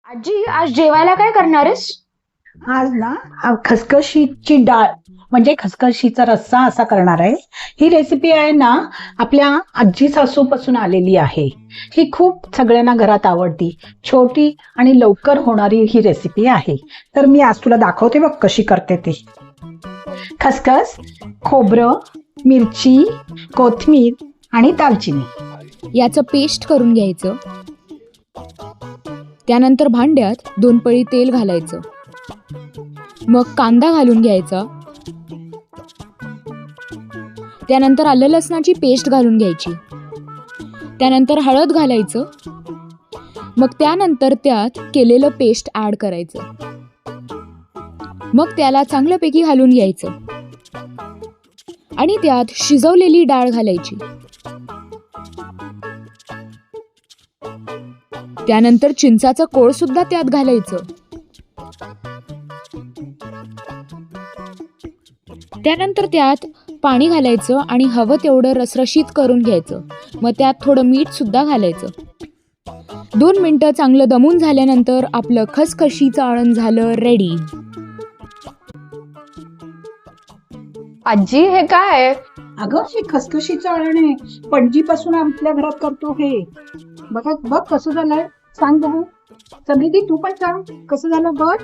आजी आज जेवायला काय करणार आहेस? आज ना खसखशीची डाळ म्हणजे खसखशीचा रस्सा असा करणार आहे. ही रेसिपी आहे ना आपल्या आजी सासूपासून आलेली आहे. ही खूप सगळ्यांना घरात आवडती, छोटी आणि लवकर होणारी ही रेसिपी आहे. तर मी आज तुला दाखवते बघ कशी करते ते. खसखस, खोबरं, मिरची, कोथिंबीर आणि दालचिनी याचं पेस्ट करून घ्यायचं. त्यानंतर भांड्यात 2 पळी तेल घालायचं. मग कांदा घालून घ्यायचा. त्यानंतर आलं लसणाची पेस्ट घालून घ्यायची. त्यानंतर हळद घालायचं. मग त्यानंतर त्यात केलेलं पेस्ट ॲड करायचं. मग त्याला चांगल्यापैकी घालून घ्यायचं आणि त्यात शिजवलेली डाळ घालायची. त्यानंतर चिंचाचं कोळ सुद्धा त्यात घालायचं. त्यानंतर त्यात पाणी घालायचं आणि हवं तेवढं रसरशीत करून घ्यायचं. मग त्यात थोडं मीठ सुद्धा घालायचं. 2 मिनिटं चांगलं दमून झाल्यानंतर आपलं खसखशीचं आळण झालं रेडी. आजी हे काय आहे? अगं हे खसखशीचं अळण आहे. पणजीपासून आपल्या घरात करतो हे. बघ कसं झालंय, सांग बघू. समृद्धी तू पण सांग कसं झालं बघ.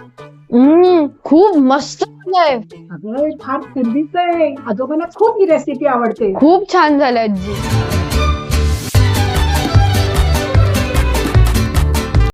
खूप मस्त झालंय. अगं फार हेल्दीच आहे. आजोबांना खूप ही रेसिपी आवडते. खूप छान झालं आजी.